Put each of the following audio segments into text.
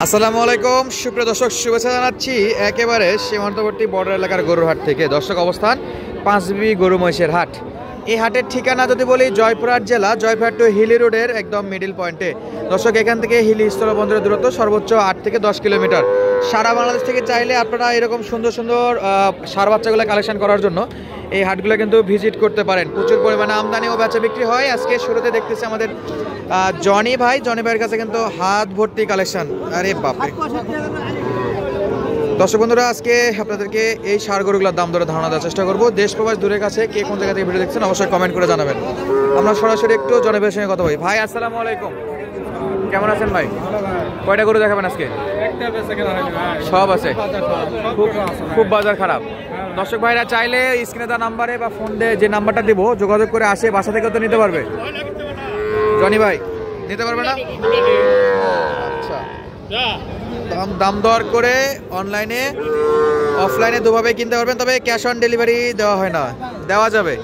আসসালামু আলাইকুম সুপ্রিয় দর্শক, শুভেচ্ছা জানাচ্ছি একেবারে সীমান্তবর্তী বর্ডার এলাকার গরুর হাট থেকে। দর্শক, অবস্থান পাঁচবি গরু মহিষের হাট। এই হাটের ঠিকানা যদি বলি, জয়পুরহাট জেলা, জয়পুরহাট টু হিলি রোডের একদম মিডিল পয়েন্টে। দর্শক, এখান থেকে হিলি স্থলবন্দরের দূরত্ব সর্বোচ্চ 8 থেকে 10 কিলোমিটার। সারা বাংলাদেশ থেকে চাইলে আপনারা এরকম সুন্দর সুন্দর ষাঁড় বাচ্চাগুলো কালেকশন করার জন্য এই হাটগুলো কিন্তু ভিজিট করতে পারেন। প্রচুর পরিমাণে আমদানি ও বেচা বিক্রি হয়। আজকে শুরুতে দেখতেছি আমাদের জনি ভাইয়ের কাছে কিন্তু হাত ভর্তি কালেকশন। আরে বাপরে দর্শক বন্ধুরা, আজকে আপনাদেরকে এই ষাঁড় গরুগুলোর দাম দরে ধারণা দেওয়ার চেষ্টা করবো। দেশ প্রবাস দূরের কাছে কে কোন জায়গা থেকে ভিডিও দেখছেন অবশ্যই কমেন্ট করে জানাবেন। আমরা সরাসরি একটু জনি ভাইয়ের সঙ্গে কথা বলি। ভাই আসসালামু আলাইকুম, কেমন আছেন ভাই? কয়টা গরু দেখাবেন আজকে? সব আছে, খুব বাজার খারাপ। দর্শক ভাইরা চাইলে স্ক্রিনে দেওয়া নাম্বারে বা ফোন দিয়ে যে নাম্বারটা দিব যোগাযোগ করে আসে বাসা থেকেও তো নিতে পারবে। জনি ভাই নিতে পারবে না? আচ্ছা, দাম দর করে অনলাইনে অফলাইনে দুভাবে কিনতে পারবেন, তবে ক্যাশ অন ডেলিভারি দেওয়া হয় না। দেওয়া যাবে,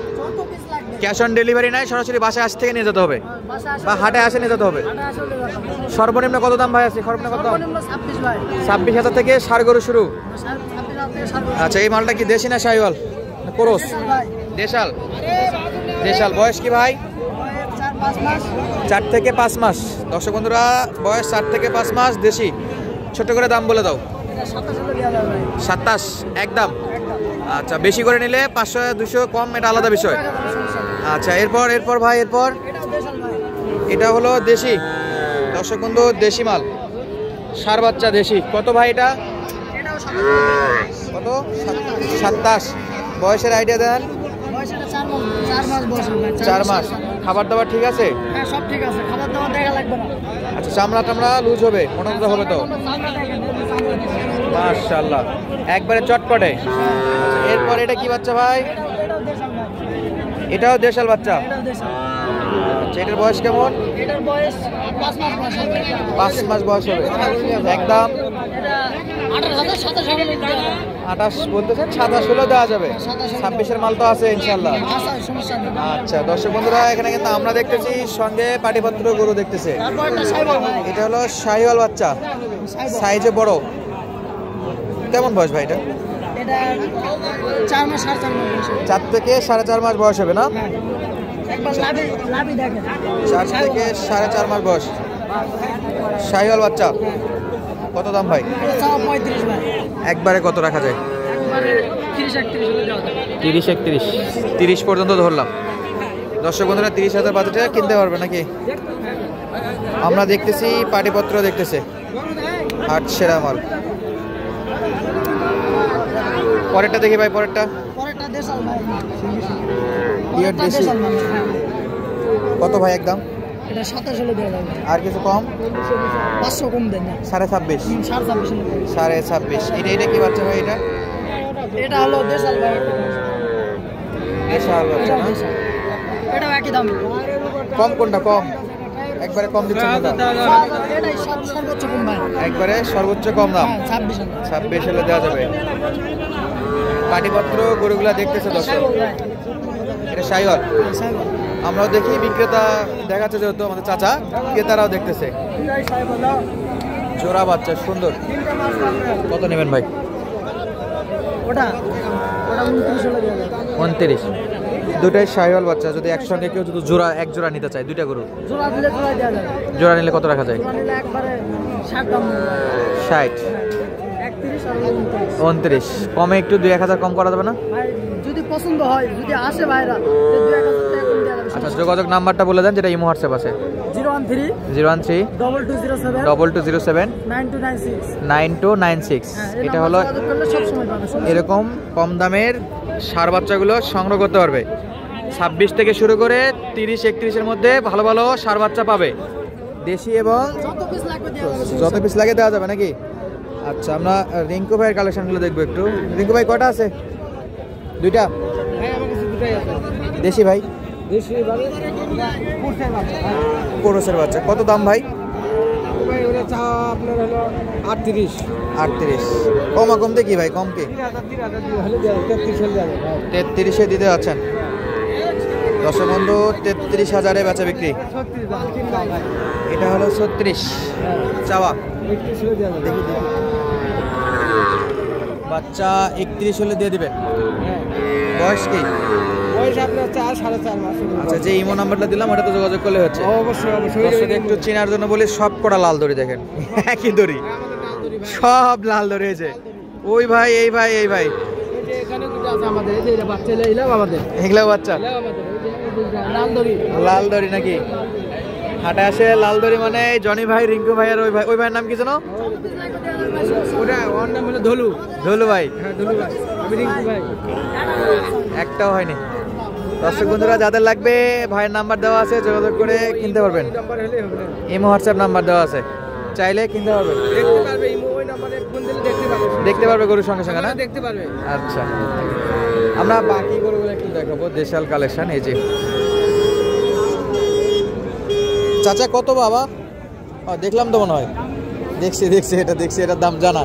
ক্যাশ অন ডেলিভারি নাই, সরাসরি বাসায় আস থেকে নিয়ে যেতে হবে বা হাটে আসে নিয়ে যেতে হবে। সর্বনিম্ন কত দাম ভাই আছে? সর্বনিম্ন কত দাম? 26,000 থেকে ষাঁড় গরু শুরু। আচ্ছা, এই মালটা কি দেশি না শাহিওয়াল না ক্রস? দেশাল। দেশাল। বয়স কি ভাই? 4 থেকে 5 মাস। দর্শক বন্ধুরা, বয়স 4 থেকে 5 মাস, দেশি। ছোট করে দাম বলে দাও। 27 একদম। আচ্ছা, বেশি করে নিলে 500-200 কম, এটা আলাদা বিষয়। আচ্ছা, এরপর ভাই এটা হলো দেশি। দর্শক বন্ধু, দেশি মাল, ষাঁড় বাচ্চা দেশি। কত ভাই এটা? কত? 27। বয়সের আইডিয়া দেন। 4 মাস। খাবার দাবার ঠিক আছে? সব ঠিক আছে, খাবার দাবার দেখা লাগবে না। আচ্ছা, চামড়া লুজ হবে, মোটামুটি হবে তো? মাশাআল্লাহ, একবারে চটপটে। এরপর এটা কি বাচ্চা ভাই? এটাও দেশাল বাচ্চা। আচ্ছা, এটার বয়স কেমন? এটার বয়স 5 মাস বয়স হবে। 5 মাস বয়স হবে। একদম 28 বলতেছেন, 27 হলেও দেওয়া যাবে। 26-এর মাল তো আছে ইনশাল্লাহ। আচ্ছা দর্শক বন্ধুরা, এখানে কিন্তু আমরা দেখতেছি সঙ্গে পাটিপত্র গরু দেখতেছে। এটা হলো শাহিওয়াল বাচ্চা, সাইজে বড়। কেমন বয়স ভাই এটা? 4 থেকে 4.5 মাস বয়স হবে না? 4 থেকে 4.5 মাস বয়স, শাহিওয়াল বাচ্চা। কত দাম ভাই? 35 ভাই। একবারে কত রাখা যায়? 30-31, 30 পর্যন্ত ধরলাম। দর্শক বন্ধুরা, 30,000 বাজেটে কিনতে পারবে নাকি? আমরা দেখতেছি পাটিপত্র দেখতেছে, হাট সেরা মাল। পরেরটা দেখি ভাই, পরেরটা। কত ভাই একদম? এটা 27 হলে দেওয়া যাবে। আর কিছু কম? 500 কম দেন না। 26.5। 26.5। এটা কি বাচ্চা ভাই? এটা হলো দেশাল ভাই। দেশাল বাচ্চা না? এটাও একই দাম। কম কোনটা? কম একবারে কম দিচ্ছেন না? এটাই সর্বোচ্চ কম ভাই। একবারে সর্বোচ্চ কম দাম। 26 হলে দেওয়া যাবে। পাটিপত্র গরুগুলা দেখতেছে দর্শক। এটা শাহিওয়াল। আমরাও দেখি, বিক্রেতা দেখাচ্ছে যেহেতু আমাদের চাচা, ক্রেতারাও দেখতেছে। জোড়া বাচ্চা সুন্দর। কত নেবেন ভাই? ওটা 29 হলে দেওয়া যাবে। 29। দুটাই শাহিওয়াল বাচ্চা। যদি একসঙ্গে কেউ যদি এক জোড়া নিতে চায়, দুইটা গরু জোড়া দিলে দেওয়া যাবে। জোড়া নিলে কত রাখা যায়? জোড়া নিলে একবারে 60 দাম। 60, 31 আর 29। কমে একটু 2-1,000 কম করা যাবে না ভাই? যদি পছন্দ হয়, যদি আসে ভাইরা, 2-1000 টাকা কম দেওয়া যাবে। আচ্ছা, যোগাযোগ নাম্বারটা বলে দেন, যেটা ইমো হোয়াটসঅ্যাপ আছে। 013 2207 2207 9296। 9296। এটা হলো এরকম কম দামের ষাঁড় বাচ্চাগুলো সংগ্রহ করতে পারবে। 26 থেকে শুরু করে 30-31-এর মধ্যে ভালো ভালো ষাঁড় বাচ্চা পাবে, দেশি এবং যত পিস লাগে দেওয়া যাবে নাকি? আচ্ছা, আমরা রিঙ্কু ভাইয়ের কালেকশনগুলো দেখবো একটু। রিঙ্কু ভাই, কটা আছে? 2টা দেশি ভাই। কোরসের বাচ্চা। কত দাম ভাই? আপনার হলো 38। 38। কমা কম দেখি ভাই, কম কি? 33-এ দিতে যাচ্ছেন? দর্শক বন্ধু, 33,000-এ বেচা বিক্রি। এটা হলো 36 চাওয়া। দেখি দেখি বাচ্চা 31 হলে দিয়ে দিবেন। বয়স কি? বয়স আপনার 4-4.5 মাস। আচ্ছা, যে ইমো নাম্বারটা দিলাম ওটা তো যোগাযোগ করলে হচ্ছে। অবশ্যই অবশ্যই। দর্শক একটু চেনার জন্য বলি, সব কটা লাল দড়ি দেখেন, একই দড়ি, সব লাল দড়ি হয়েছে। ওই ভাই, এই ভাই, এই ভাই, এখানে দুটো আছে আমাদের, এই যে বাচ্চা এলাও আমাদের, এগুলা বাচ্চা এলাও আমাদের, এই যে লাল দড়ি। লাল দড়ি নাকি? হাটে আসে লাল দড়ি মানে জনি ভাই, রিঙ্কু ভাই আর ওই ভাই, ওই ভাইয়ের নাম কি জানো? ওটা ওর নাম হলো ধলু। ধলু ভাই। হ্যাঁ ধলু ভাই, আমি রিঙ্কু ভাই। একটাও হয়নি। দর্শক বন্ধুরা যাদের লাগবে ভাইয়ের নাম্বার দেওয়া আছে, যোগাযোগ করে কিনতে পারবেন। নাম্বার হলেই হবে। ইমো হোয়াটসঅ্যাপ নাম্বার দেওয়া আছে, চাইলে কিনতে পারবেন। দেখতে পারবে ইমো ওই নাম্বারে ফোন দিলে দেখতে পারবে। দেখতে পারবে গরুর সঙ্গে সঙ্গে না? দেখতে পারবে। আচ্ছা, আমরা বাকি গরুগুলো একটু দেখাবো, দেশাল কালেকশন। এই যে চাচা কত বাবা? দেখলাম তো মনে হয়, দেখছি দেখছি, এটা দেখছি, এটার দাম জানা।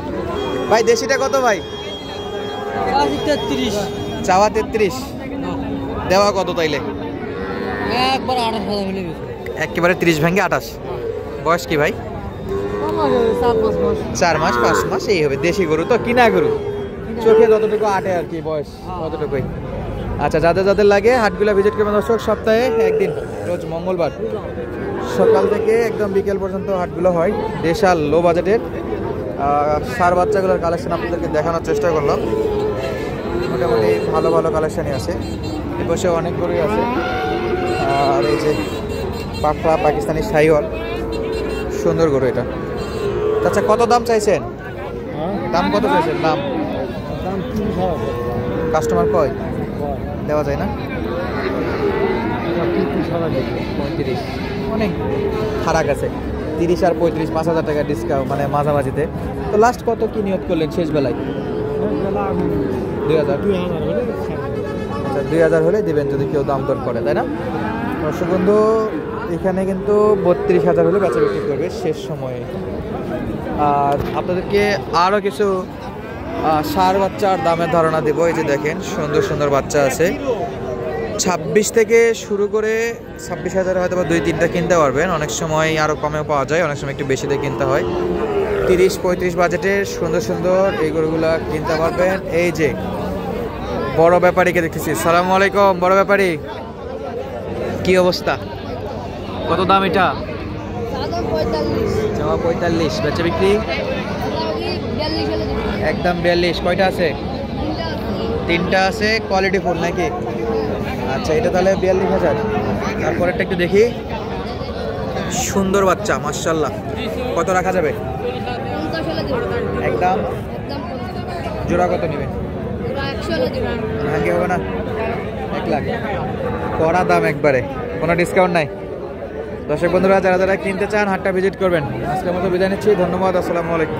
ভাই দেশিটা কত ভাই? 33। চাওয়া 33, দেওয়া কত তাইলে? একবার 28,000 হলে বেশি। একেবারে 30 ভেঙে 28। বয়স কি ভাই? 4 মাস 5 মাস এই হবে। দেশি গরু তো, কিনা গরু, চোখে যতটুকু আটে আর কি বয়স ততটুকুই। আচ্ছা, যাদের যাদের লাগে হাটগুলা ভিজিট করবেন দর্শক, সপ্তাহে একদিন, রোজ মঙ্গলবার সকাল থেকে একদম বিকেল পর্যন্ত হাটগুলো হয়। দেশাল লো বাজেটের সার বাচ্চাগুলোর কালেকশন আপনাদেরকে দেখানোর চেষ্টা করলাম। মোটামুটি ভালো ভালো কালেকশনই আছে, এ বসে অনেক গরুই আছে। আর এই যে পাকড়া পাকিস্তানি শাহিওয়াল, সুন্দর গরু এটা। আচ্ছা, কত দাম চাইছেন? দাম কত চাইছেন? দাম কাস্টমার কয় দেওয়া যায় না? 35, অনেক ফারাক আছে। 30 আর 35, 5,000 টাকা ডিসকাউন্ট, মানে মাঝামাঝিতে। তো লাস্ট কত কি নিয়ত করলেন শেষ বেলায়? 2000। আচ্ছা, 2000 হলে দিবেন যদি কেউ দাম দর করে, তাই না? দর্শক বন্ধু, এখানে কিন্তু 32,000 হলে বেচা বিক্রি করবে শেষ সময়ে। আর আপনাদেরকে আরও কিছু সার বাচ্চার দামের ধারণা দেবো। এই যে দেখেন, সুন্দর সুন্দর বাচ্চা আছে। 26 থেকে শুরু করে 26,000 হয়তো বা 2-3টা কিনতে পারবেন। অনেক সময় আরও কমেও পাওয়া যায়, অনেক সময় একটু বেশিতে কিনতে হয়। 30-35 বাজেটের সুন্দর সুন্দর এই গরুগুলা কিনতে পারবেন। এই যে বড় ব্যাপারীকে দেখতেছি। সালামু আলাইকুম বড় ব্যাপারী, কি অবস্থা? কত দাম এটা? চাওয়া 45, বেচা বিক্রি একদম 42। কয়টা আছে? 3টা আছে। কোয়ালিটি ফুল নাকি? আচ্ছা, এটা তাহলে 42,000। তারপরেরটা একটু দেখি। সুন্দর বাচ্চা মাশাআল্লাহ, কত রাখা যাবে? একদম জোড়া কত নেবেন? ভাঙ্গে হবে না? 1 লাখ কড়া দাম একবারে, কোনো ডিসকাউন্ট নাই। দর্শক বন্ধুরা, যারা যারা কিনতে চান হাটটা ভিজিট করবেন। আজকের মতো বিদায় নিচ্ছি, ধন্যবাদ, আসসালামু আলাইকুম।